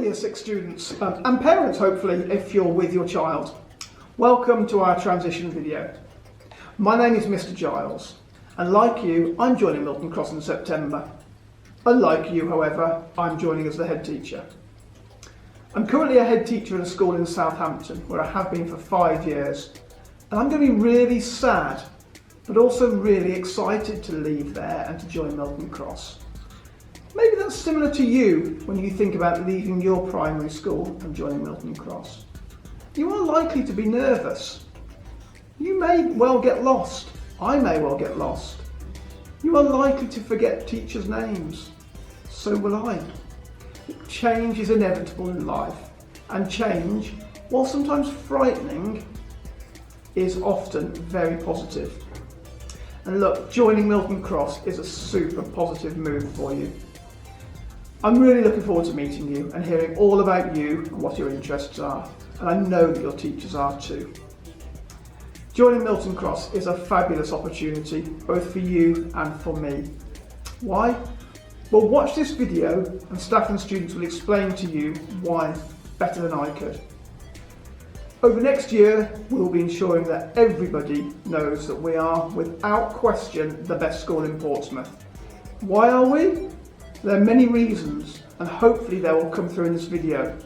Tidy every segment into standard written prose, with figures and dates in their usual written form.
Year 6 students and parents, hopefully, if you're with your child. Welcome to our transition video. My name is Mr. Giles, and like you, I'm joining Miltoncross in September. Unlike you, however, I'm joining as the head teacher. I'm currently a head teacher at a school in Southampton, where I have been for 5 years, and I'm going to be really sad, but also really excited to leave there and to join Miltoncross. Maybe that's similar to you when you think about leaving your primary school and joining Miltoncross. You are likely to be nervous. You may well get lost. I may well get lost. You are likely to forget teachers' names. So will I. Change is inevitable in life, and change, while sometimes frightening, is often very positive. And look, joining Miltoncross is a super positive move for you. I'm really looking forward to meeting you and hearing all about you and what your interests are, and I know that your teachers are too. Joining Miltoncross is a fabulous opportunity, both for you and for me. Why? Well, watch this video and staff and students will explain to you why better than I could. Over next year, we'll be ensuring that everybody knows that we are, without question, the best school in Portsmouth. Why are we? There are many reasons, and hopefully they will come through in this video.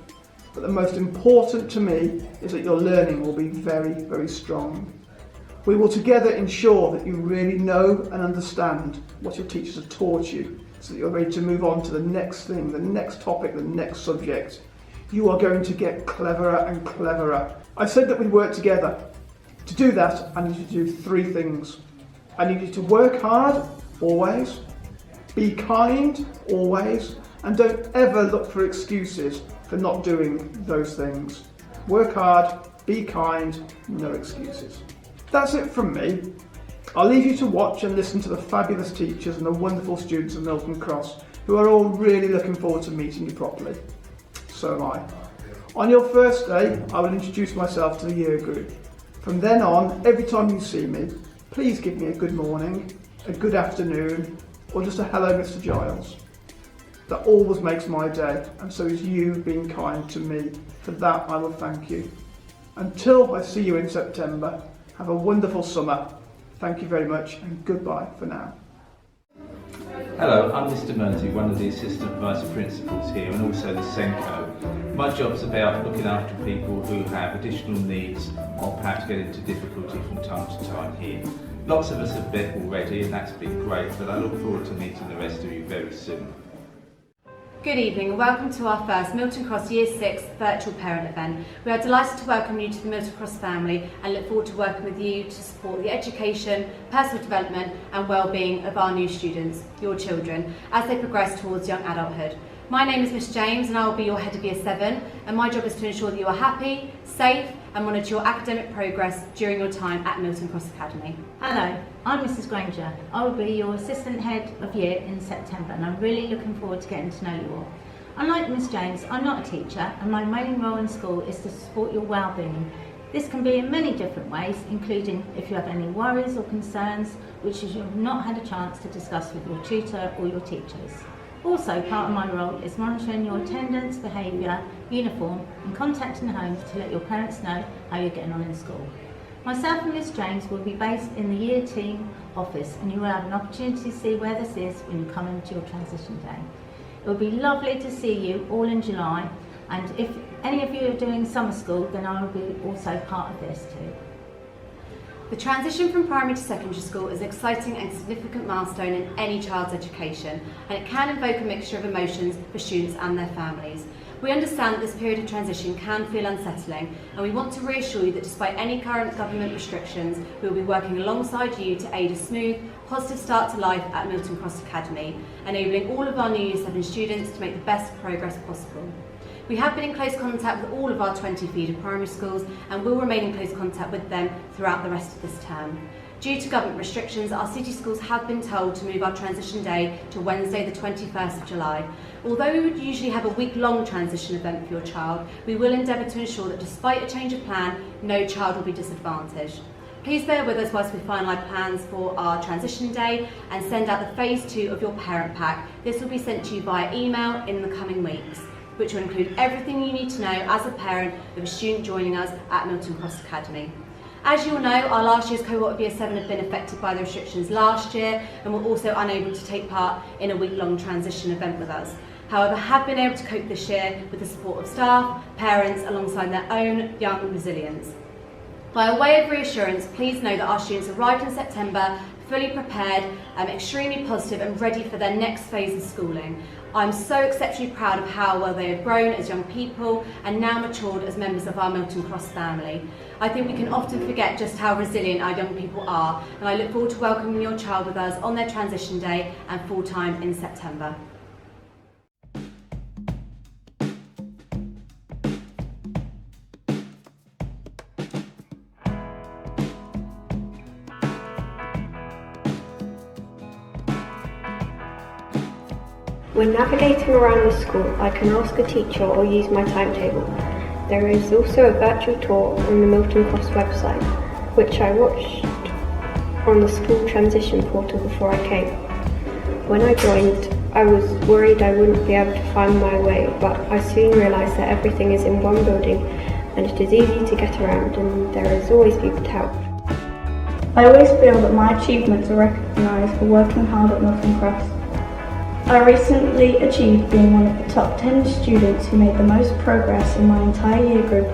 But the most important to me is that your learning will be very, very strong. We will together ensure that you really know and understand what your teachers have taught you, so that you're ready to move on to the next thing, the next topic, the next subject. You are going to get cleverer and cleverer. I said that we'd work together. To do that, I need you to do 3 things. I need you to work hard, always. Be kind, always, and don't ever look for excuses for not doing those things. Work hard, be kind, no excuses. That's it from me. I'll leave you to watch and listen to the fabulous teachers and the wonderful students of Miltoncross, who are all really looking forward to meeting you properly. So am I. On your first day, I will introduce myself to the year group. From then on, every time you see me, please give me a good morning, a good afternoon, or just a hello, Mr. Giles. That always makes my day, and so is you being kind to me. For that, I will thank you. Until I see you in September, have a wonderful summer. Thank you very much, and goodbye for now. Hello, I'm Mr. Murty, one of the Assistant Vice Principals here and also the Senko. My job's about looking after people who have additional needs or perhaps get into difficulty from time to time here. Lots of us have met already and that's been great, but I look forward to meeting the rest of you very soon. Good evening and welcome to our first Miltoncross Year 6 virtual parent event. We are delighted to welcome you to the Miltoncross family and look forward to working with you to support the education, personal development and well-being of our new students, your children, as they progress towards young adulthood. My name is Miss James and I will be your head of Year 7 and my job is to ensure that you are happy, safe and monitor your academic progress during your time at Miltoncross Academy. Hello, I'm Mrs Granger. I will be your Assistant Head of Year in September and I'm really looking forward to getting to know you all. Unlike Miss James, I'm not a teacher and my main role in school is to support your well-being. This can be in many different ways, including if you have any worries or concerns which you have not had a chance to discuss with your tutor or your teachers. Also, part of my role is monitoring your attendance, behaviour, uniform and contacting homes to let your parents know how you're getting on in school. Myself and Miss James will be based in the Year Team office and you will have an opportunity to see where this is when you come into your transition day. It will be lovely to see you all in July and if any of you are doing summer school then I will be also part of this too. The transition from primary to secondary school is an exciting and significant milestone in any child's education and it can invoke a mixture of emotions for students and their families. We understand that this period of transition can feel unsettling and we want to reassure you that despite any current government restrictions, we will be working alongside you to aid a smooth, positive start to life at Miltoncross Academy, enabling all of our new Year 7 students to make the best progress possible. We have been in close contact with all of our 20 feeder primary schools and will remain in close contact with them throughout the rest of this term. Due to government restrictions, our city schools have been told to move our transition day to Wednesday the 21st of July. Although we would usually have a week-long transition event for your child, we will endeavour to ensure that despite a change of plan, no child will be disadvantaged. Please bear with us whilst we finalise plans for our transition day and send out the phase 2 of your parent pack. This will be sent to you via email in the coming weeks. which will include everything you need to know as a parent of a student joining us at Miltoncross Academy. As you all know, our last year's cohort of Year 7 had been affected by the restrictions last year and were also unable to take part in a week-long transition event with us. However, have been able to cope this year with the support of staff, parents, alongside their own young resilience. By way of reassurance, please know that our students arrived in September fully prepared, extremely positive and ready for their next phase of schooling. I'm so exceptionally proud of how well they have grown as young people and now matured as members of our Miltoncross family. I think we can often forget just how resilient our young people are, and I look forward to welcoming your child with us on their transition day and full time in September. When navigating around the school, I can ask a teacher or use my timetable. There is also a virtual tour on the Miltoncross website, which I watched on the school transition portal before I came. When I joined, I was worried I wouldn't be able to find my way, but I soon realised that everything is in one building and it is easy to get around and there is always people to help. I always feel that my achievements are recognised for working hard at Miltoncross. I recently achieved being one of the top 10 students who made the most progress in my entire year group,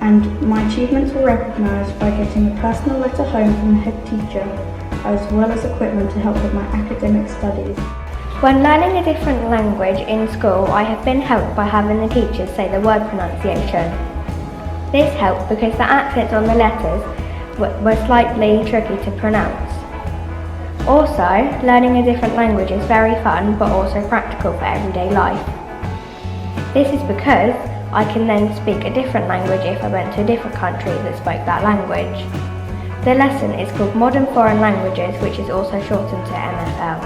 and my achievements were recognised by getting a personal letter home from the head teacher, as well as equipment to help with my academic studies. When learning a different language in school, I have been helped by having the teachers say the word pronunciation. This helped because the accents on the letters were slightly tricky to pronounce. Also, learning a different language is very fun but also practical for everyday life. This is because I can then speak a different language if I went to a different country that spoke that language. The lesson is called Modern Foreign Languages, which is also shortened to MFL.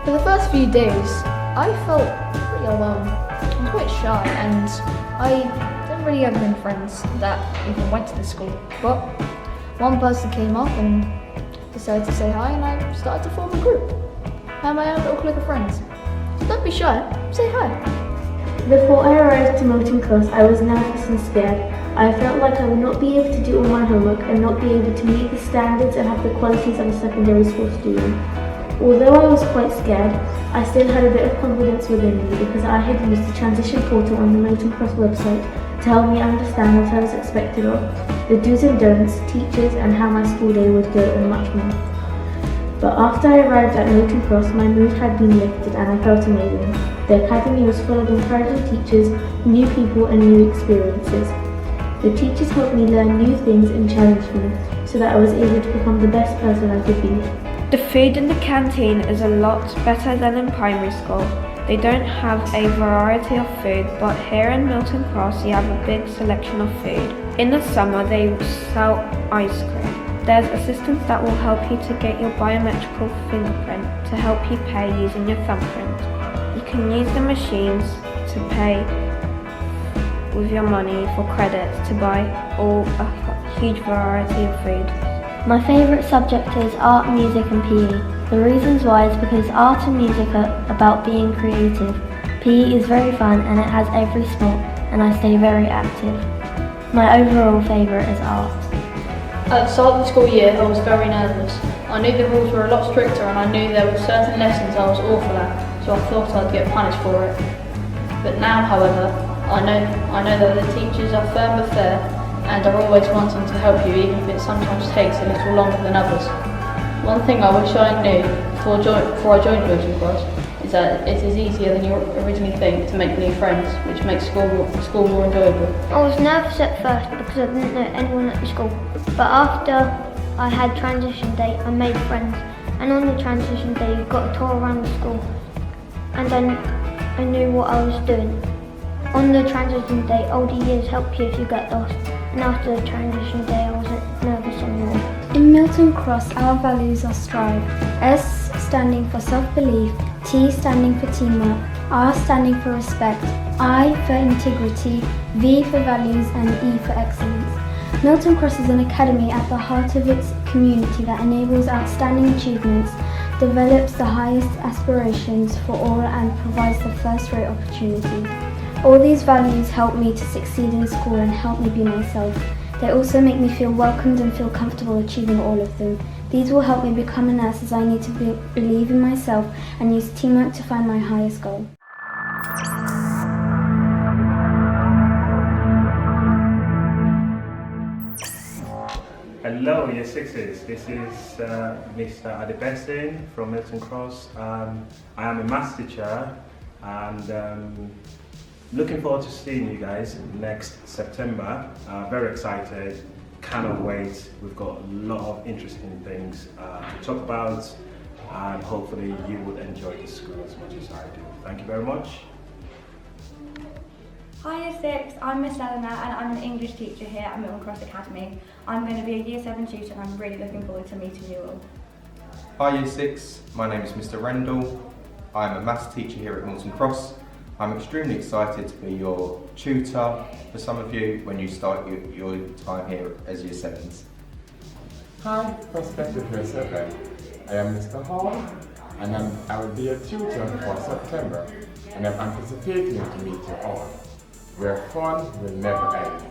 For the first few days, I felt pretty alone. I was quite shy and I didn't really have any friends that even went to the school. But one person came up and decided to say hi, and I started to form a group. I had my own little clique of friends. So don't be shy, say hi. Before I arrived to Miltoncross, I was nervous and scared. I felt like I would not be able to do all my homework and not be able to meet the standards and have the qualities of a secondary school student. Although I was quite scared, I still had a bit of confidence within me because I had used the transition portal on the Miltoncross website to help me understand what I was expected of, the do's and don'ts, teachers and how my school day would go and much more. But after I arrived at Miltoncross, my mood had been lifted and I felt amazing. The academy was full of encouraging teachers, new people and new experiences. The teachers helped me learn new things and challenged me so that I was able to become the best person I could be. The food in the canteen is a lot better than in primary school. They don't have a variety of food, but here in Miltoncross you have a big selection of food. In the summer they sell ice cream. There's assistants that will help you to get your biometrical fingerprint to help you pay using your thumbprint. You can use the machines to pay with your money for credits to buy a huge variety of food. My favourite subject is art, music and PE. The reasons why is because art and music are about being creative. PE is very fun and it has every sport and I stay very active. My overall favourite is art. At the start of the school year, I was very nervous. I knew the rules were a lot stricter and I knew there were certain lessons I was awful at, so I thought I'd get punished for it. But now, however, I know that the teachers are firm but fair and are always wanting to help you, even if it sometimes takes a little longer than others. One thing I wish I knew before I joined Miltoncross is that it is easier than you originally think to make new friends, which makes school more enjoyable. I was nervous at first because I didn't know anyone at the school, but after I had transition day I made friends, and on the transition day you got a tour around the school and then I knew what I was doing. On the transition day older years help you if you get lost, and after the transition day I wasn't nervous anymore. In Miltoncross, our values are STRIVE. S standing for self-belief, T standing for teamwork, R standing for respect, I for integrity, V for values and E for excellence. Miltoncross is an academy at the heart of its community that enables outstanding achievements develops the highest aspirations for all and provides the first-rate opportunities. All these values help me to succeed in school and help me be myself. They also make me feel welcomed and feel comfortable achieving all of them. These will help me become a nurse as I need to believe in myself and use teamwork to find my highest goal. Hello, Year Sixes. This is Mr. Adebesin from Miltoncross. I am a maths teacher and looking forward to seeing you guys next September. Very excited, cannot wait. We've got a lot of interesting things to talk about and hopefully you will enjoy the school as much as I do. Thank you very much. Hi Year 6, I'm Miss Eleanor and I'm an English teacher here at Miltoncross Academy. I'm going to be a Year 7 tutor and I'm really looking forward to meeting you all. Hi Year 6, my name is Mr. Rendell. I'm a maths teacher here at Miltoncross. I'm extremely excited to be your tutor for some of you when you start your time here as Year 7s. Hi, prospective Year 7. I am Mr. Hall and I will be a tutor for September and I'm anticipating to meet you all, where fun will never end.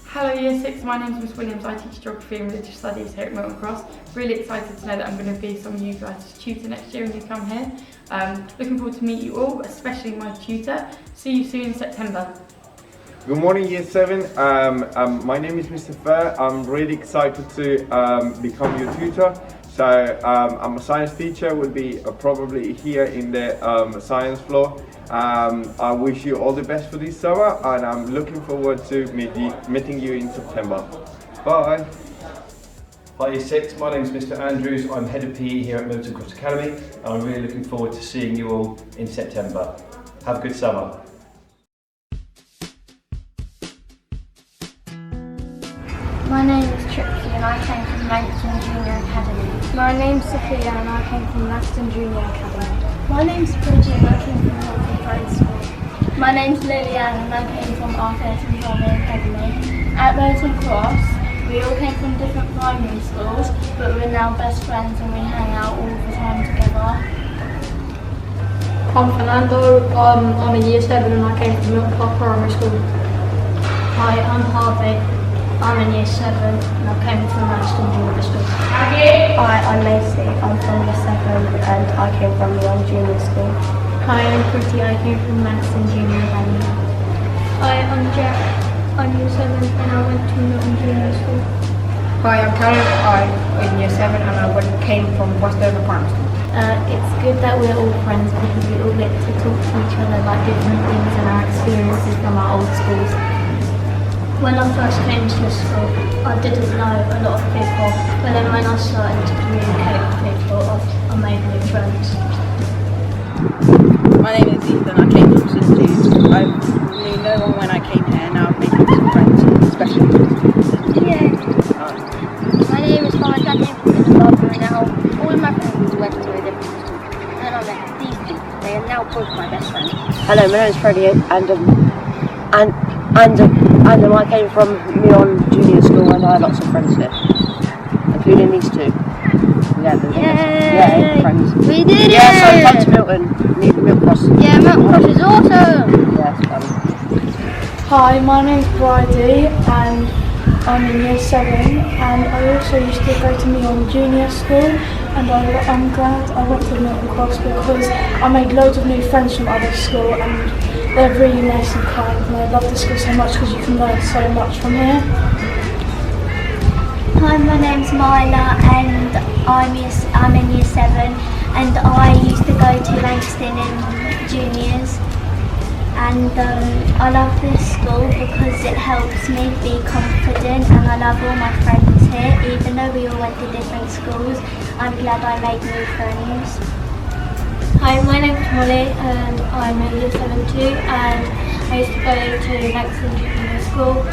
Hello Year 6, my name is Miss Williams. I teach Geography and Religious Studies here at Miltoncross. Really excited to know that I'm going to be some of you guys' tutor next year when you come here. Looking forward to meet you all, especially my tutor. See you soon in September. Good morning Year 7, my name is Mr. Fair. I'm really excited to become your tutor. So I'm a science teacher, will be probably here in the science floor. I wish you all the best for this summer and I'm looking forward to meeting you in September. Bye! Hi Year 6, my name is Mr. Andrews. I'm Head of PE here at Miltoncross Academy and I'm really looking forward to seeing you all in September. Have a good summer. My name is Trixie and I came from Langston Junior Academy. My name's Sophia and I came from Langston Junior Academy. My name's Bridget and I came from Milton Primary School. My name's Lillian and I came from Arthurton Primary Academy. At Miltoncross, we all came from different primary schools, but we're now best friends and we hang out all the time together. I'm Fernando, I'm a Year 7 and I came from Miltoncross Primary School. Hi, I'm Harvey. I'm in Year 7 and I came from Langston Junior School. Hi, I'm Macy. I'm from Year 7 and I came from Young Junior School. Hi, I'm Pretty. I came from Langston Junior Academy. Hi, I'm Jack. I'm Year 7 and I went to Milton Junior School. Hi, I'm Karen. I'm in Year 7 and I came from Westover Primary School. It's good that we're all friends because we all get to talk to each other about different things and our experiences from our old schools. When I first came to the school, I didn't know a lot of people, but then when I started to communicate with people, I made new friends. My name is Ethan, I came from St Jude's. I knew no one when I came here, now I'm making some friends, especially Yeah. My name is Farge, I came from Miltoncross and now all of my friends went to a different school. And I met these two, they are now both my best friends. Hello, my name is Freddie and I came from Milton Junior School and I had lots of friends here, including these two. Yeah, friends. We did it! Yeah, so come to Milton, Miltoncross. Yeah, Miltoncross is awesome! Yeah, it's fun. Hi, my name's Bridie and I'm in Year 7 and I also used to go to Milton Junior School and I'm glad I went to Miltoncross because I made loads of new friends from other school and they're really nice and kind and I love the school so much because you can learn so much from here. Hi, my name's Myla and I'm in Year 7 and I used to go to Langston in juniors and I love this school because it helps me be confident and I love all my friends here. Even though we all went to different schools, I'm glad I made new friends. Hi, my name's Molly and I'm in Year 7 too and I used to go to Langston Junior School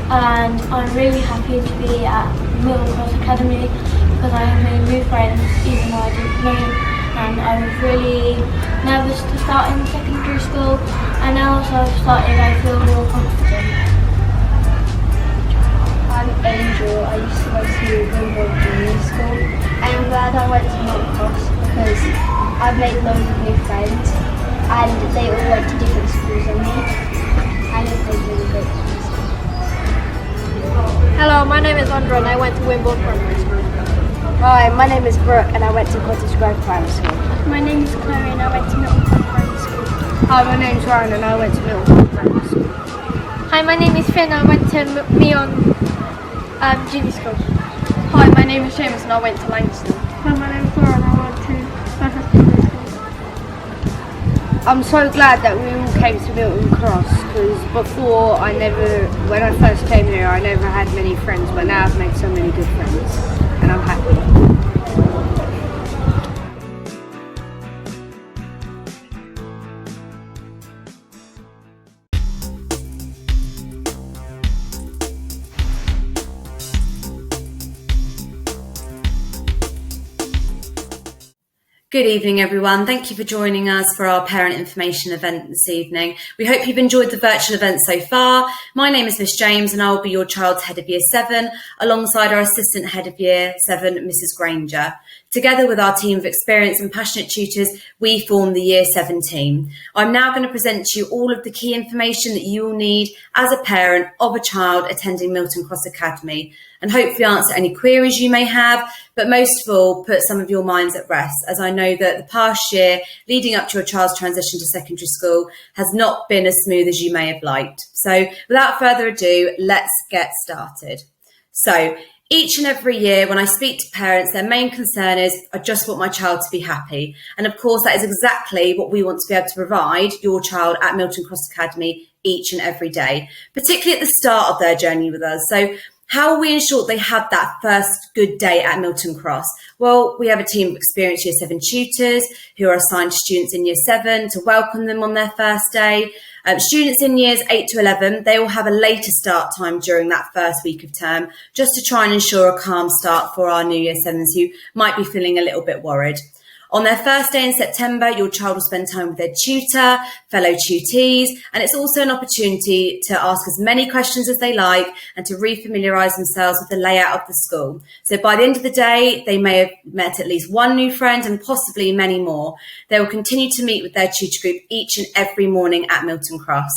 and I'm really happy to be at Miltoncross Academy because I have made new friends even though I didn't know and I was really nervous to start in secondary school and now as I've started I feel more confident. I'm Angel, I used to go to Wimbledon Junior School. I'm went to Miltoncross because I've made loads of new friends and they all went to different schools than me and it was really great. Hello, my name is Andra and I went to Wimborne Primary School. Hi, my name is Brooke and I went to Cottage Grove Primary School. My name is Chloe and I went to Miltoncross Primary School. Hi, my name's Ryan and I went to Miltoncross Primary School. Hi, my name is Finn and I went to Meon Junior School. Hi, my name is Seamus and I went to Langston. Hi, my name is Laura and I went to Pastoral. I'm so glad that we all came to Miltoncross because before when I first came here, I never had many friends, but now I've made so many good friends and I'm happy. Good evening, everyone. Thank you for joining us for our parent information event this evening. We hope you've enjoyed the virtual event so far. My name is Miss James and I will be your child's head of year 7 alongside our assistant head of year 7, Mrs. Granger. Together with our team of experienced and passionate tutors, we form the year 7 team. I'm now going to present to you all of the key information that you will need as a parent of a child attending Miltoncross Academy, and hopefully answer any queries you may have, but most of all, put some of your minds at rest, as I know that the past year leading up to your child's transition to secondary school has not been as smooth as you may have liked. So without further ado, let's get started. So each and every year when I speak to parents, their main concern is, I just want my child to be happy. And of course, that is exactly what we want to be able to provide your child at Miltoncross Academy each and every day, particularly at the start of their journey with us. So how will we ensure they have that first good day at Miltoncross? Well, we have a team of experienced Year 7 tutors who are assigned to students in Year 7 to welcome them on their first day. Students in Years 8 to 11, they will have a later start time during that first week of term, just to try and ensure a calm start for our new Year 7s who might be feeling a little bit worried. On their first day in September, your child will spend time with their tutor, fellow tutees, and it's also an opportunity to ask as many questions as they like and to refamiliarise themselves with the layout of the school. So by the end of the day, they may have met at least one new friend and possibly many more. They will continue to meet with their tutor group each and every morning at Miltoncross.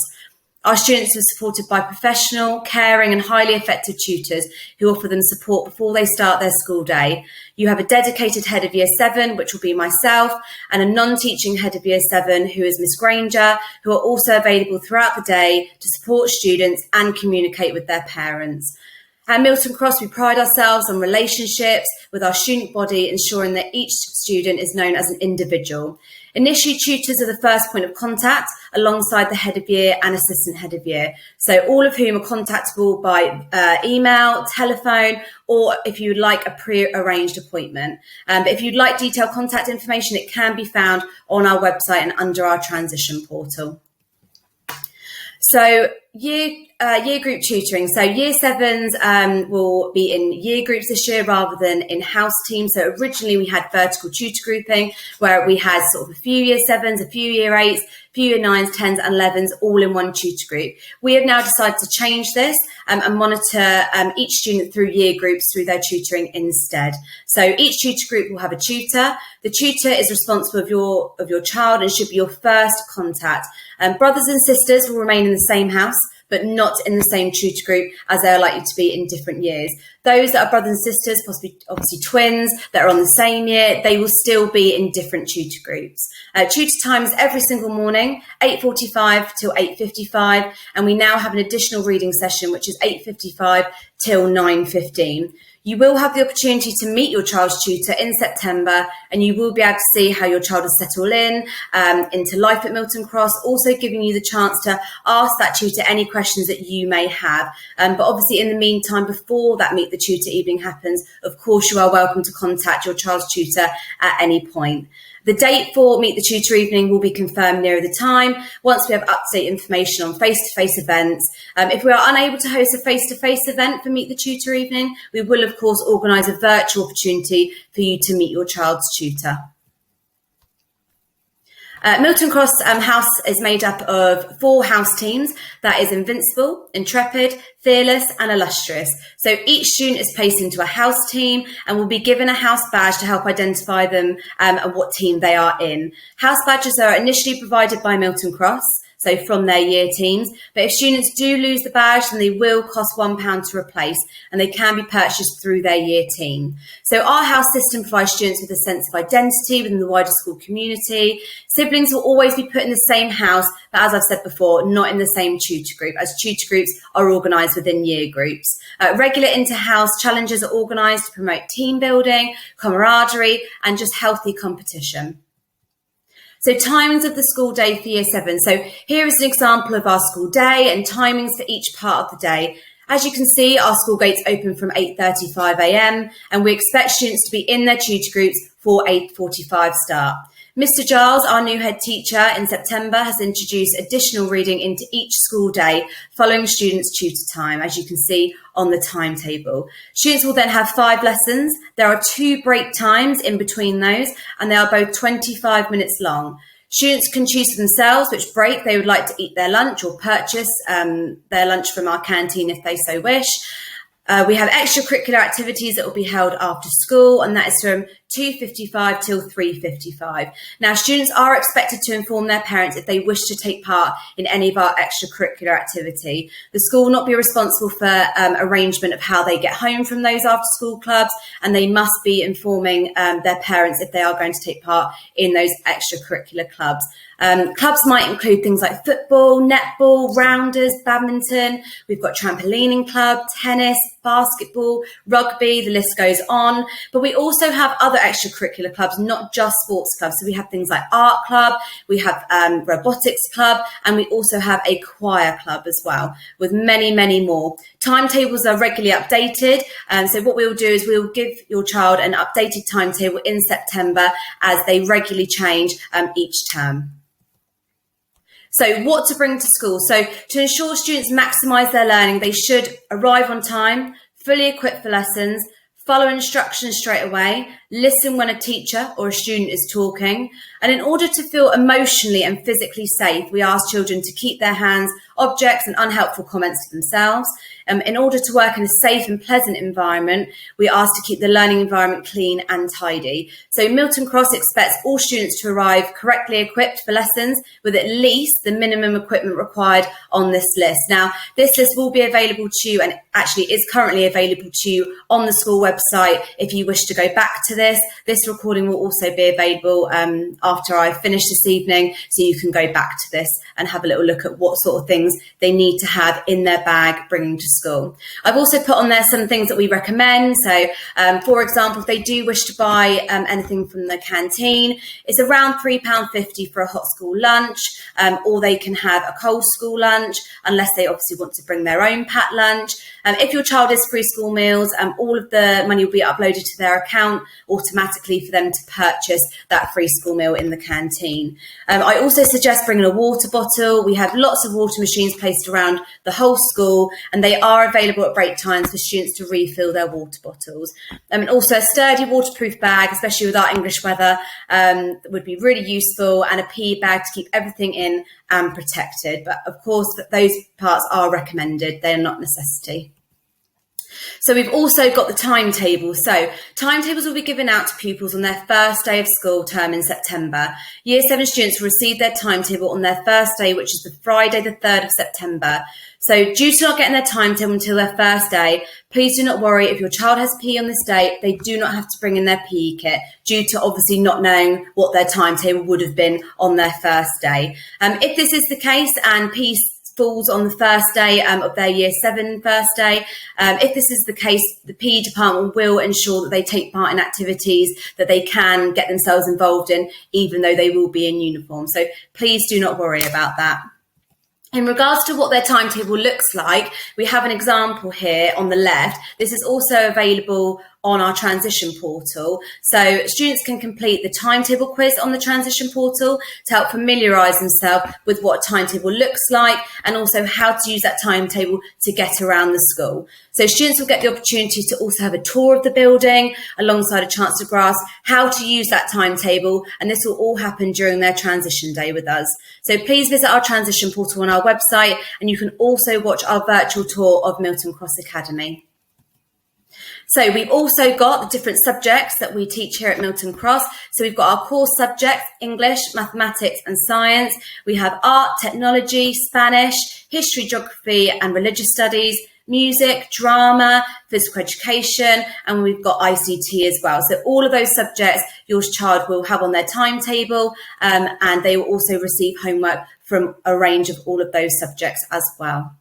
Our students are supported by professional, caring and highly effective tutors who offer them support before they start their school day. You have a dedicated head of Year 7, which will be myself, and a non-teaching head of Year 7, who is Miss Granger, who are also available throughout the day to support students and communicate with their parents. At Miltoncross, we pride ourselves on relationships with our student body, ensuring that each student is known as an individual. Initially, tutors are the first point of contact alongside the head of year and assistant head of year. So all of whom are contactable by email, telephone, or if you would like a pre-arranged appointment. But if you'd like detailed contact information, it can be found on our website and under our transition portal. So year group tutoring. So year 7s will be in year groups this year rather than in house teams. So originally we had vertical tutor grouping where we had sort of a few year 7s, a few year 8s, a few year 9s, 10s and 11s all in one tutor group. We have now decided to change this and monitor each student through year groups through their tutoring instead. So each tutor group will have a tutor. The tutor is responsible of your child and should be your first contact. Brothers and sisters will remain in the same house, but not in the same tutor group as they are likely to be in different years. Those that are brothers and sisters, possibly obviously twins that are on the same year, they will still be in different tutor groups. Tutor time is every single morning, 8:45 till 8:55, and we now have an additional reading session, which is 8:55 till 9:15. You will have the opportunity to meet your child's tutor in September, and you will be able to see how your child will settle into life at Miltoncross, also giving you the chance to ask that tutor any questions that you may have. But obviously in the meantime, before that Meet the Tutor evening happens, of course you are welcome to contact your child's tutor at any point. The date for Meet the Tutor evening will be confirmed nearer the time once we have up-to-date information on face-to-face events. If we are unable to host a face-to-face event for Meet the Tutor evening, we will of course organise a virtual opportunity for you to meet your child's tutor. Miltoncross house is made up of 4 house teams. That is Invincible, Intrepid, Fearless and Illustrious. So each student is placed into a house team and will be given a house badge to help identify them and what team they are in. House badges are initially provided by Miltoncross, so from their year teams. But if students do lose the badge, then they will cost £1 to replace, and they can be purchased through their year team. So our house system provides students with a sense of identity within the wider school community. Siblings will always be put in the same house, but as I've said before, not in the same tutor group, as tutor groups are organised within year groups. Regular inter-house challenges are organised to promote team building, camaraderie, and just healthy competition. So timings of the school day for year 7. So here is an example of our school day and timings for each part of the day. As you can see, our school gates open from 8:35 a.m. and we expect students to be in their tutor groups for 8:45 start. Mr. Giles, our new head teacher in September, has introduced additional reading into each school day following students' tutor time, as you can see on the timetable. Students will then have 5 lessons. There are 2 break times in between those, and they are both 25 minutes long. Students can choose for themselves which break they would like to eat their lunch or purchase their lunch from our canteen if they so wish. We have extracurricular activities that will be held after school, and that is from 2:55 till 3:55. Now, students are expected to inform their parents if they wish to take part in any of our extracurricular activity. The school will not be responsible for arrangement of how they get home from those after school clubs, and they must be informing their parents if they are going to take part in those extracurricular clubs. Clubs might include things like football, netball, rounders, badminton. We've got trampolining club, tennis, basketball, rugby, the list goes on. But we also have other extracurricular clubs, not just sports clubs. So we have things like art club, we have robotics club, and we also have a choir club as well, with many, many more. Timetables are regularly updated. So what we'll do is we'll give your child an updated timetable in September as they regularly change each term. So what to bring to school? So to ensure students maximise their learning, they should arrive on time, fully equipped for lessons, follow instructions straight away, listen when a teacher or a student is talking. And in order to feel emotionally and physically safe, we ask children to keep their hands, objects and unhelpful comments to themselves. In order to work in a safe and pleasant environment, we ask to keep the learning environment clean and tidy. So Miltoncross expects all students to arrive correctly equipped for lessons with at least the minimum equipment required on this list. Now, this list will be available to you and actually is currently available to you on the school website if you wish to go back to this. This recording will also be available after I finish this evening, so you can go back to this and have a little look at what sort of things they need to have in their bag bringing to school. I've also put on there some things that we recommend. So, for example, if they do wish to buy anything from the canteen, it's around £3.50 for a hot school lunch, or they can have a cold school lunch, unless they obviously want to bring their own packed lunch. If your child is free school meals, all of the money will be uploaded to their account automatically for them to purchase that free school meal in the canteen. I also suggest bringing a water bottle. We have lots of water machines placed around the whole school, and they are available at break times for students to refill their water bottles. And also a sturdy waterproof bag, especially with our English weather, would be really useful, and a PE bag to keep everything in and protected. But of course, those parts are recommended. They are not necessity. So we've also got the timetable. So timetables will be given out to pupils on their first day of school term in September. Year 7 students will receive their timetable on their first day, which is the Friday, the 3rd of September. So due to not getting their timetable until their first day, please do not worry. If your child has PE on this day, they do not have to bring in their PE kit due to obviously not knowing what their timetable would have been on their first day. If this is the case and PE falls on the first day of their year 7 first day. If this is the case, the PE department will ensure that they take part in activities that they can get themselves involved in, even though they will be in uniform. So please do not worry about that. In regards to what their timetable looks like, we have an example here on the left. This is also available on our transition portal. So students can complete the timetable quiz on the transition portal to help familiarise themselves with what a timetable looks like and also how to use that timetable to get around the school. So students will get the opportunity to also have a tour of the building alongside a chance to grasp how to use that timetable, and this will all happen during their transition day with us. So please visit our transition portal on our website, and you can also watch our virtual tour of Miltoncross Academy. So we've also got the different subjects that we teach here at Miltoncross. So we've got our core subjects, English, mathematics and science. We have art, technology, Spanish, history, geography and religious studies, music, drama, physical education, and we've got ICT as well. So all of those subjects your child will have on their timetable, and they will also receive homework from a range of all of those subjects as well.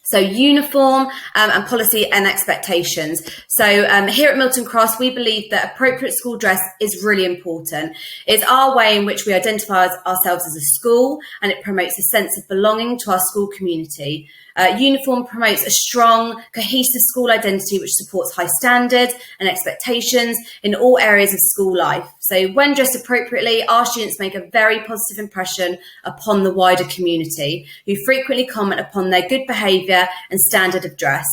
So uniform and policy and expectations. So here at Miltoncross, we believe that appropriate school dress is really important. It's our way in which we identify ourselves as a school, and it promotes a sense of belonging to our school community. Uniform promotes a strong, cohesive school identity which supports high standards and expectations in all areas of school life. So when dressed appropriately, our students make a very positive impression upon the wider community, who frequently comment upon their good behaviour and standard of dress.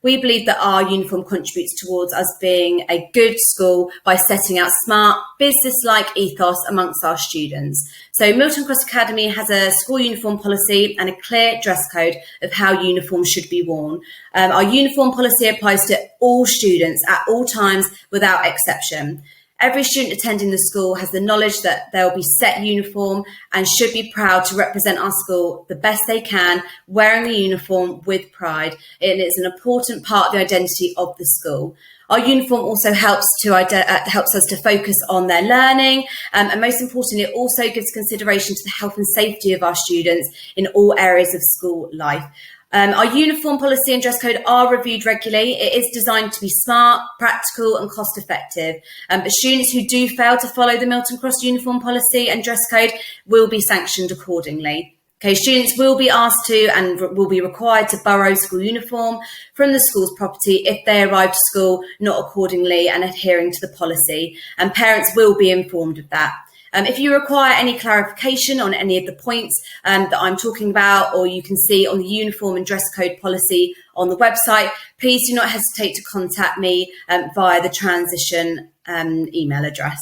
We believe that our uniform contributes towards us being a good school by setting out smart, business-like ethos amongst our students. So Miltoncross Academy has a school uniform policy and a clear dress code of how uniforms should be worn. Our uniform policy applies to all students at all times without exception. Every student attending the school has the knowledge that there will be set uniform and should be proud to represent our school the best they can, wearing the uniform with pride. It is an important part of the identity of the school. Our uniform also helps us to focus on their learning, and most importantly, it also gives consideration to the health and safety of our students in all areas of school life. Our uniform policy and dress code are reviewed regularly. It is designed to be smart, practical and cost effective. But students who do fail to follow the Miltoncross uniform policy and dress code will be sanctioned accordingly. Okay, students will be asked to and will be required to borrow school uniform from the school's property if they arrive to school not accordingly and adhering to the policy, and parents will be informed of that. If you require any clarification on any of the points that I'm talking about, or you can see on the uniform and dress code policy on the website, please do not hesitate to contact me via the transition email address.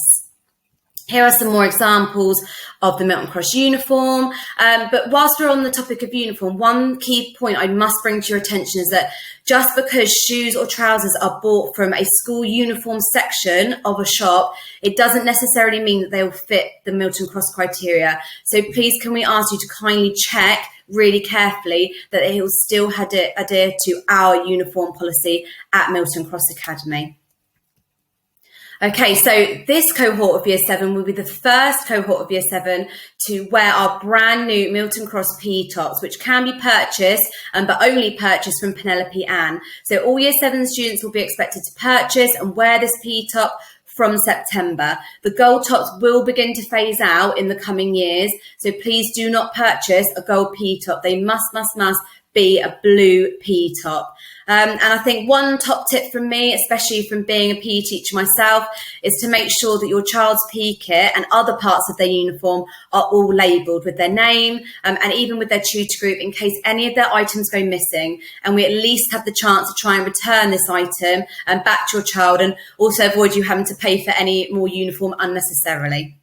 Here are some more examples of the Miltoncross uniform. But whilst we're on the topic of uniform, one key point I must bring to your attention is that just because shoes or trousers are bought from a school uniform section of a shop, it doesn't necessarily mean that they will fit the Miltoncross criteria. So please, can we ask you to kindly check really carefully that they will still adhere to our uniform policy at Miltoncross Academy. Okay, so this cohort of Year 7 will be the first cohort of Year 7 to wear our brand new Miltoncross PE tops, which can be purchased, but only purchased from Penelope Ann. So all Year 7 students will be expected to purchase and wear this PE top from September. The gold tops will begin to phase out in the coming years, so please do not purchase a gold PE top. They must be a blue PE top. And I think one top tip from me, especially from being a PE teacher myself, is to make sure that your child's PE kit and other parts of their uniform are all labelled with their name and even with their tutor group in case any of their items go missing, and we at least have the chance to try and return this item back to your child and also avoid you having to pay for any more uniform unnecessarily.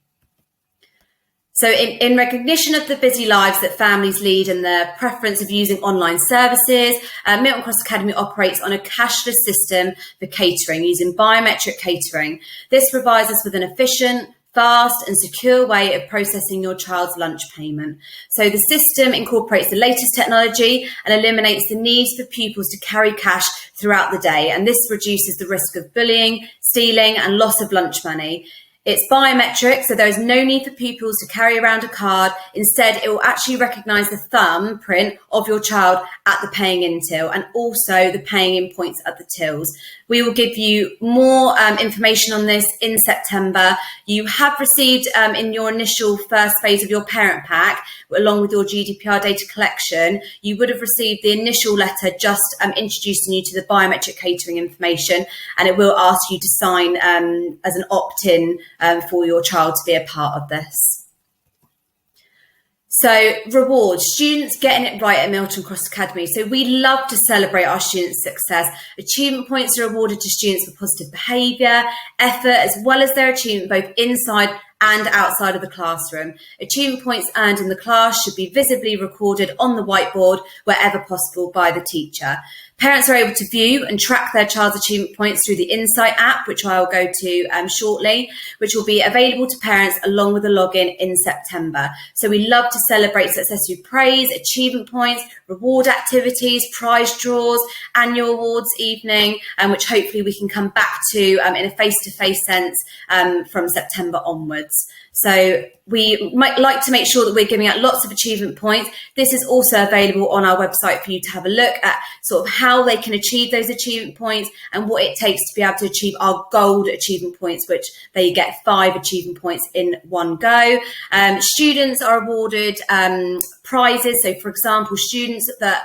So in recognition of the busy lives that families lead and the preference of using online services, Miltoncross Academy operates on a cashless system for catering using biometric catering. This provides us with an efficient, fast and secure way of processing your child's lunch payment. So the system incorporates the latest technology and eliminates the need for pupils to carry cash throughout the day, and this reduces the risk of bullying, stealing and loss of lunch money. It's biometric, so there is no need for pupils to carry around a card. Instead, it will actually recognise the thumbprint of your child at the paying in till and also the paying in points at the tills. We will give you more information on this in September. You have received in your initial first phase of your parent pack, along with your GDPR data collection, you would have received the initial letter just introducing you to the biometric catering information, and it will ask you to sign as an opt-in for your child to be a part of this. So rewards, students getting it right at Miltoncross Academy. So we love to celebrate our students' success. Achievement points are awarded to students for positive behaviour, effort, as well as their achievement both inside and outside of the classroom. Achievement points earned in the class should be visibly recorded on the whiteboard wherever possible by the teacher. Parents are able to view and track their child's achievement points through the Insight app, which I will go to shortly, which will be available to parents along with a login in September. So we love to celebrate success through praise, achievement points, reward activities, prize draws, annual awards evening, which hopefully we can come back to in a face-to-face sense from September onwards. So we might like to make sure that we're giving out lots of achievement points. This is also available on our website for you to have a look at sort of how they can achieve those achievement points and what it takes to be able to achieve our gold achievement points, which they get 5 achievement points in one go. Students are awarded prizes. So, for example, students that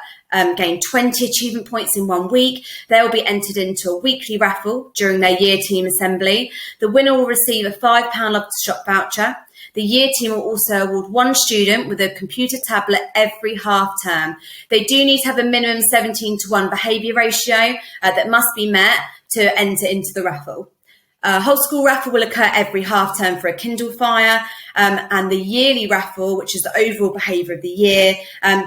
gain 20 achievement points in 1 week, they'll be entered into a weekly raffle during their year team assembly. The winner will receive a £5 Love to Shop voucher. The year team will also award 1 student with a computer tablet every half term. They do need to have a minimum 17:1 behaviour ratio that must be met to enter into the raffle. Whole school raffle will occur every half term for a Kindle Fire, and the yearly raffle, which is the overall behaviour of the year,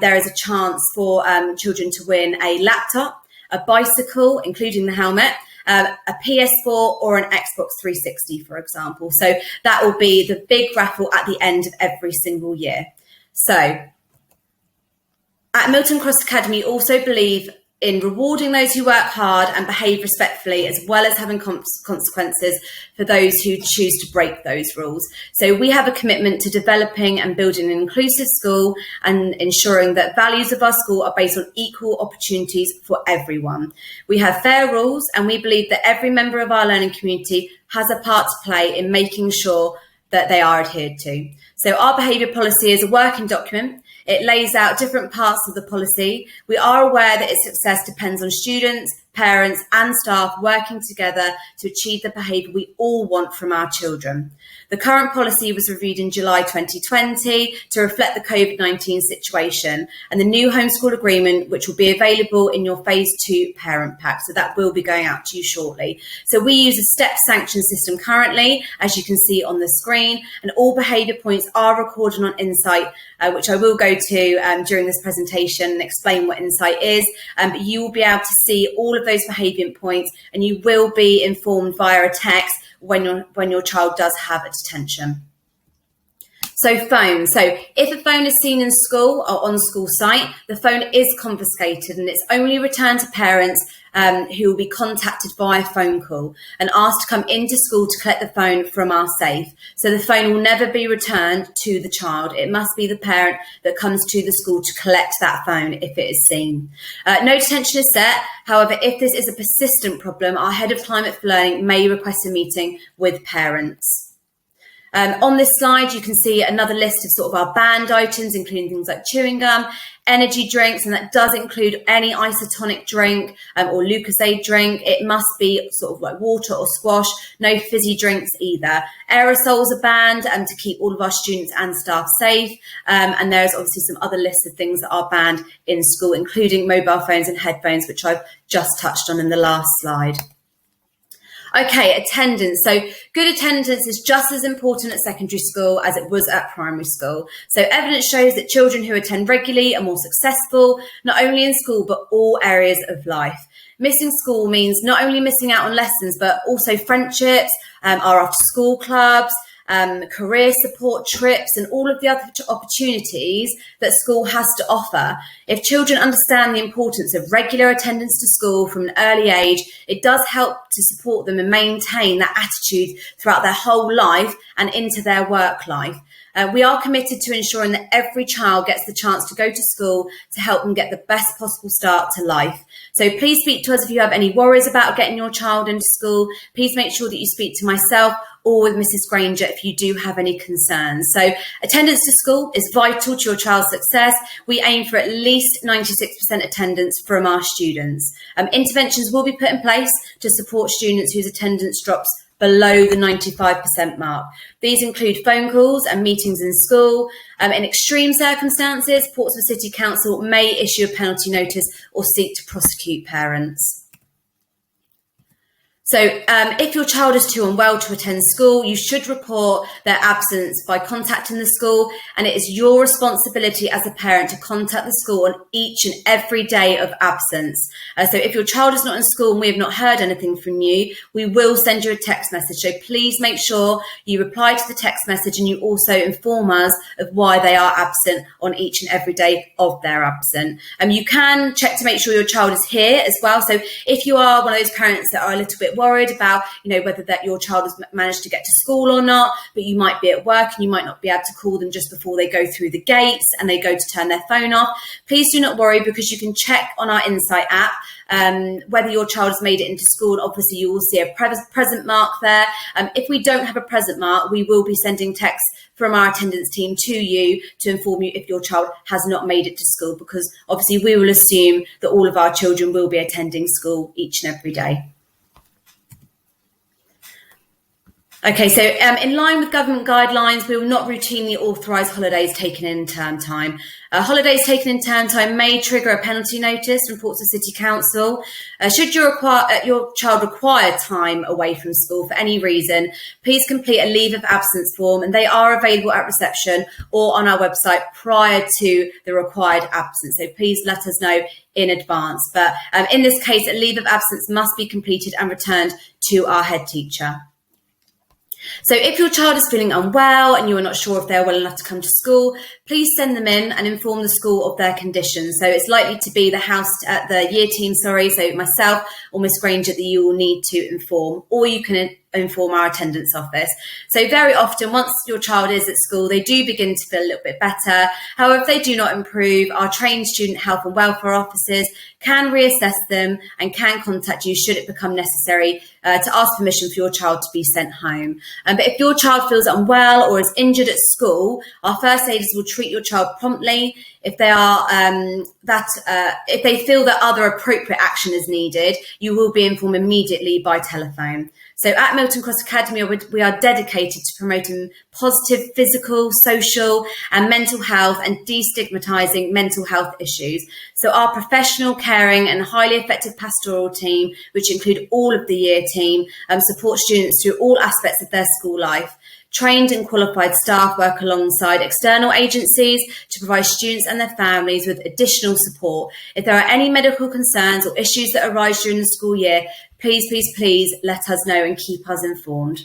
there is a chance for children to win a laptop, a bicycle, including the helmet, a PS4 or an Xbox 360, for example. So that will be the big raffle at the end of every single year. So at Miltoncross Academy, also believe in rewarding those who work hard and behave respectfully, as well as having consequences for those who choose to break those rules. So we have a commitment to developing and building an inclusive school and ensuring that values of our school are based on equal opportunities for everyone. We have fair rules, and we believe that every member of our learning community has a part to play in making sure that they are adhered to. So our behaviour policy is a working document. It lays out different parts of the policy. We are aware that its success depends on students, parents and staff working together to achieve the behaviour we all want from our children. The current policy was reviewed in July 2020 to reflect the COVID-19 situation, and the new homeschool agreement, which will be available in your phase 2 parent pack. So that will be going out to you shortly. So we use a step sanction system currently, as you can see on the screen, and all behaviour points are recorded on Insight, which I will go to during this presentation and explain what Insight is. But you will be able to see all of those behaviour points, and you will be informed via a text when your child does have a detention. So phone. So if a phone is seen in school or on school site, the phone is confiscated, and it's only returned to parents who will be contacted via phone call and asked to come into school to collect the phone from our safe. So the phone will never be returned to the child. It must be the parent that comes to the school to collect that phone if it is seen. No detention is set. However, if this is a persistent problem, our Head of Climate for Learning may request a meeting with parents. On this slide, you can see another list of sort of our banned items, including things like chewing gum, energy drinks, and that does include any isotonic drink or Lucozade drink. It must be sort of like water or squash, no fizzy drinks either. Aerosols are banned to keep all of our students and staff safe. And there's obviously some other lists of things that are banned in school, including mobile phones and headphones, which I've just touched on in the last slide. Okay, attendance. So good attendance is just as important at secondary school as it was at primary school. So evidence shows that children who attend regularly are more successful, not only in school, but all areas of life. Missing school means not only missing out on lessons, but also friendships, our after school clubs, career support trips, and all of the other opportunities that school has to offer. If children understand the importance of regular attendance to school from an early age, it does help to support them and maintain that attitude throughout their whole life and into their work life. We are committed to ensuring that every child gets the chance to go to school to help them get the best possible start to life. So please speak to us if you have any worries about getting your child into school. Please make sure that you speak to myself or with Mrs. Granger if you do have any concerns. So attendance to school is vital to your child's success. We aim for at least 96% attendance from our students. Interventions will be put in place to support students whose attendance drops below the 95% mark. These include phone calls and meetings in school. In extreme circumstances, Portsmouth City Council may issue a penalty notice or seek to prosecute parents. So if your child is too unwell to attend school, you should report their absence by contacting the school, and it is your responsibility as a parent to contact the school on each and every day of absence. So if your child is not in school and we have not heard anything from you, we will send you a text message. So please make sure you reply to the text message and you also inform us of why they are absent on each and every day of their absence. You can check to make sure your child is here as well. So if you are one of those parents that are a little bit worried about, whether that your child has managed to get to school or not, but you might be at work and you might not be able to call them just before they go through the gates and they go to turn their phone off, please do not worry, because you can check on our Insight app whether your child has made it into school. Obviously, you will see a present mark there. If we don't have a present mark, we will be sending texts from our attendance team to you to inform you if your child has not made it to school, because obviously we will assume that all of our children will be attending school each and every day. Okay, so in line with government guidelines, we will not routinely authorise holidays taken in term time. Holidays taken in term time may trigger a penalty notice from Portsmouth City Council. Should your child require time away from school for any reason, please complete a leave of absence form, and they are available at reception or on our website prior to the required absence. So please let us know in advance. But in this case, a leave of absence must be completed and returned to our head teacher. So if your child is feeling unwell and you are not sure if they're well enough to come to school, please send them in and inform the school of their condition. So it's likely to be the year team, so myself or Miss Granger that you will need to inform, or you can inform our attendance office. So very often, once your child is at school, they do begin to feel a little bit better. However, if they do not improve, our trained student health and welfare officers can reassess them and can contact you should it become necessary to ask permission for your child to be sent home. But if your child feels unwell or is injured at school, our first aiders will treat your child promptly. If they are if they feel that other appropriate action is needed, you will be informed immediately by telephone. So at Miltoncross Academy, we are dedicated to promoting positive physical, social and mental health and destigmatising mental health issues. So our professional, caring and highly effective pastoral team, which include all of the year team, support students through all aspects of their school life. Trained and qualified staff work alongside external agencies to provide students and their families with additional support. If there are any medical concerns or issues that arise during the school year, please let us know and keep us informed.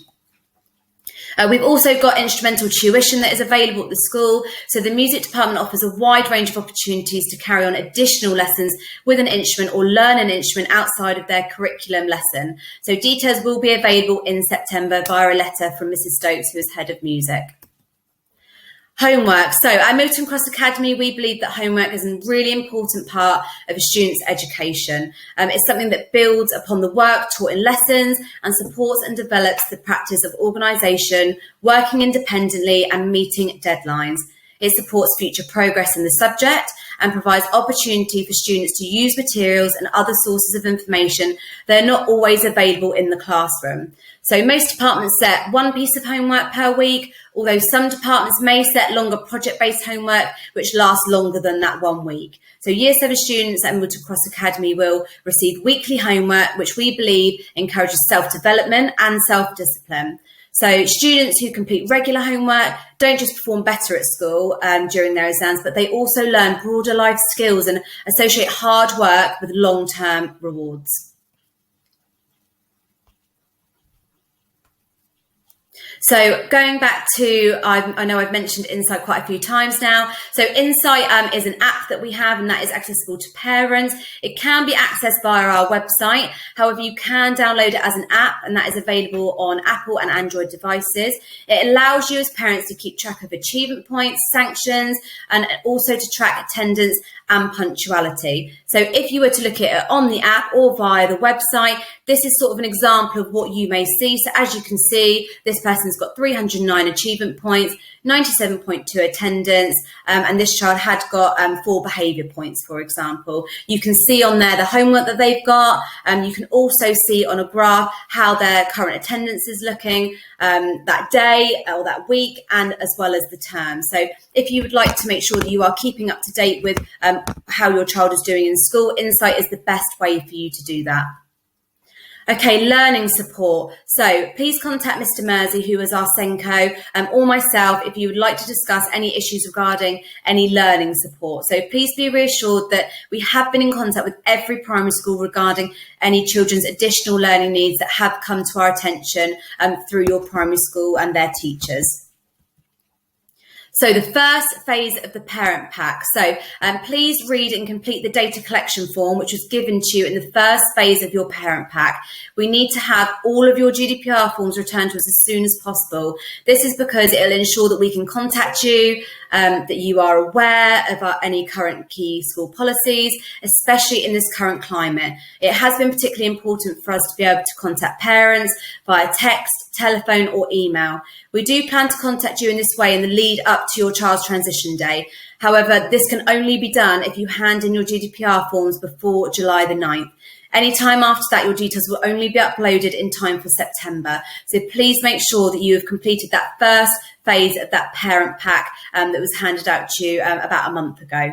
We've also got instrumental tuition that is available at the school. So the music department offers a wide range of opportunities to carry on additional lessons with an instrument or learn an instrument outside of their curriculum lesson. So details will be available in September via a letter from Mrs. Stokes, who is head of music. Homework. So at Miltoncross Academy, we believe that homework is a really important part of a student's education. It's something that builds upon the work taught in lessons and supports and develops the practice of organisation, working independently and meeting deadlines. It supports future progress in the subject and provides opportunity for students to use materials and other sources of information that are not always available in the classroom. So most departments set one piece of homework per week, although some departments may set longer project-based homework, which lasts longer than that 1 week. So Year 7 students at Miltoncross Academy will receive weekly homework, which we believe encourages self-development and self-discipline. So students who complete regular homework don't just perform better at school during their exams, but they also learn broader life skills and associate hard work with long-term rewards. So going back to, I know I've mentioned Insight quite a few times now. So Insight is an app that we have, and that is accessible to parents. It can be accessed via our website. However, you can download it as an app, and that is available on Apple and Android devices. It allows you as parents to keep track of achievement points, sanctions, and also to track attendance and punctuality. So if you were to look at it on the app or via the website, this is sort of an example of what you may see. So as you can see, this person's got 309 achievement points, 97.2 attendance, and this child had got 4 behaviour points, for example. You can see on there the homework that they've got. You can also see on a graph how their current attendance is looking that day or that week, and as well as the term. So if you would like to make sure that you are keeping up to date with how your child is doing in school, Insight is the best way for you to do that. Okay, learning support. So please contact Mr. Mersey, who is our Senko, or myself if you would like to discuss any issues regarding any learning support. So please be reassured that we have been in contact with every primary school regarding any children's additional learning needs that have come to our attention through your primary school and their teachers. So the first phase of the parent pack. So please read and complete the data collection form, which was given to you in the first phase of your parent pack. We need to have all of your GDPR forms returned to us as soon as possible. This is because it'll ensure that we can contact you, that you are aware of any current key school policies, especially in this current climate. It has been particularly important for us to be able to contact parents via text, telephone or email. We do plan to contact you in this way in the lead up to your child's transition day. However, this can only be done if you hand in your GDPR forms before July the 9th. Any time after that, your details will only be uploaded in time for September. So please make sure that you have completed that first phase of that parent pack that was handed out to you about a month ago.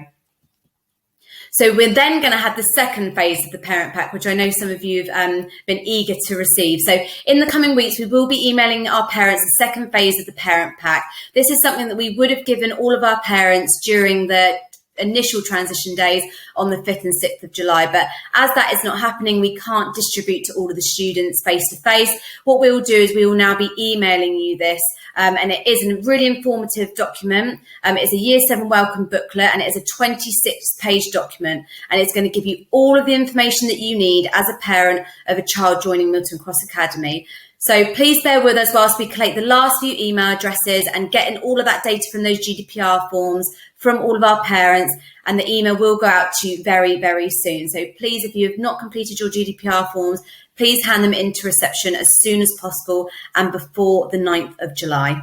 So we're then going to have the second phase of the parent pack, which I know some of you have been eager to receive. So in the coming weeks, we will be emailing our parents the second phase of the parent pack. This is something that we would have given all of our parents during the initial transition days on the 5th and 6th of July. But as that is not happening, we can't distribute to all of the students face to face. What we will do is we will now be emailing you this. And it is a really informative document. It's a Year 7 welcome booklet, and it is a 26-page document. And it's going to give you all of the information that you need as a parent of a child joining Miltoncross Academy. So please bear with us whilst we collect the last few email addresses and getting all of that data from those GDPR forms from all of our parents, and the email will go out to you very, very soon. So please, if you have not completed your GDPR forms, please hand them into reception as soon as possible and before the 9th of July.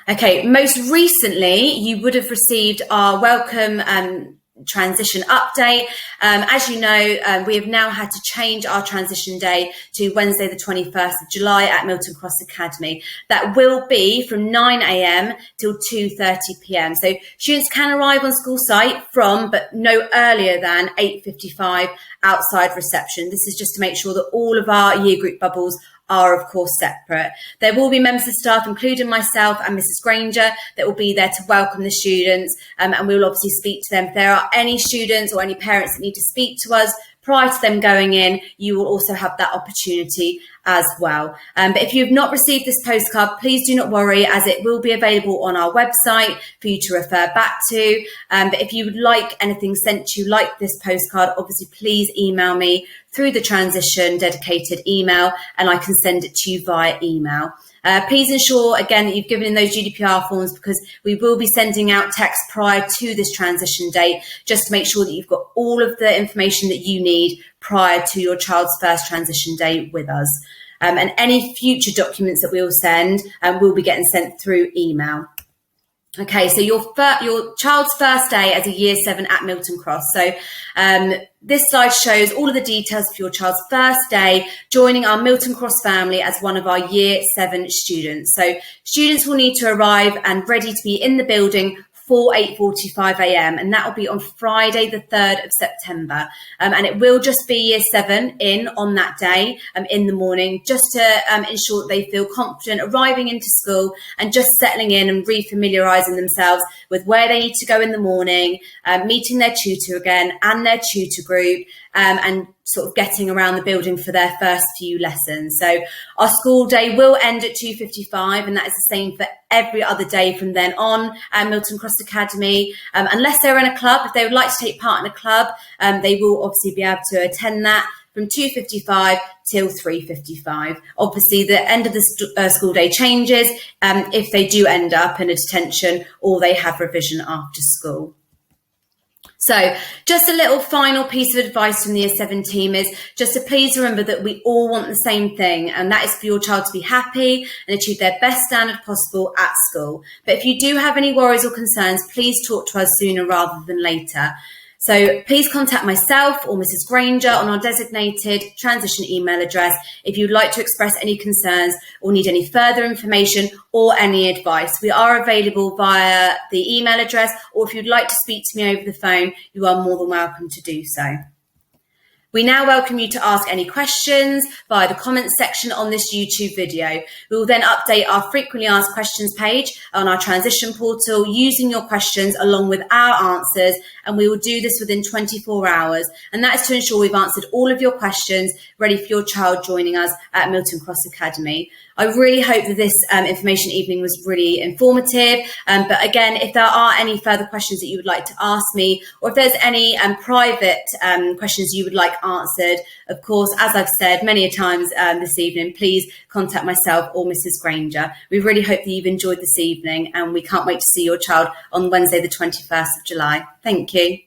Okay, most recently, you would have received our welcome transition update. As you know, we have now had to change our transition day to Wednesday the 21st of July at Miltoncross Academy. That will be from 9 a.m. till 2:30 p.m. So students can arrive on school site from, but no earlier than 8:55 outside reception. This is just to make sure that all of our year group bubbles are of course separate. There will be members of staff, including myself and Mrs. Granger, that will be there to welcome the students, and we will obviously speak to them. If there are any students or any parents that need to speak to us prior to them going in, you will also have that opportunity as well. But if you have not received this postcard, please do not worry, as it will be available on our website for you to refer back to. But if you would like anything sent to you like this postcard, obviously please email me through the transition dedicated email, and I can send it to you via email. Please ensure, again, that you've given in those GDPR forms, because we will be sending out text prior to this transition date, just to make sure that you've got all of the information that you need prior to your child's first transition day with us. And any future documents that we will send will be getting sent through email. Okay, so your child's first day as a Year 7 at Miltoncross. So this slide shows all of the details for your child's first day joining our Miltoncross family as one of our Year 7 students. So students will need to arrive and ready to be in the building for 8:45 a.m. and that will be on Friday the 3rd of September. And it will just be Year 7 in on that day in the morning, just to ensure that they feel confident arriving into school and just settling in and refamiliarising themselves with where they need to go in the morning, meeting their tutor again and their tutor group, and sort of getting around the building for their first few lessons. So our school day will end at 2:55, and that is the same for every other day from then on at Miltoncross Academy. Unless they're in a club, if they would like to take part in a club, they will obviously be able to attend that from 2:55 till 3:55. Obviously, the end of the school day changes if they do end up in a detention or they have revision after school. So just a little final piece of advice from the Year 7 team is just to please remember that we all want the same thing, and that is for your child to be happy and achieve their best standard possible at school. But if you do have any worries or concerns, please talk to us sooner rather than later. So please contact myself or Mrs. Granger on our designated transition email address if you'd like to express any concerns or need any further information or any advice. We are available via the email address, or if you'd like to speak to me over the phone, you are more than welcome to do so. We now welcome you to ask any questions via the comments section on this YouTube video. We will then update our frequently asked questions page on our transition portal using your questions along with our answers, and we will do this within 24 hours. And that is to ensure we've answered all of your questions ready for your child joining us at Miltoncross Academy. I really hope that this information evening was really informative. But again, if there are any further questions that you would like to ask me, or if there's any private questions you would like answered, of course, as I've said many a times this evening, please contact myself or Mrs. Granger. We really hope that you've enjoyed this evening, and we can't wait to see your child on Wednesday, the 21st of July. Thank you.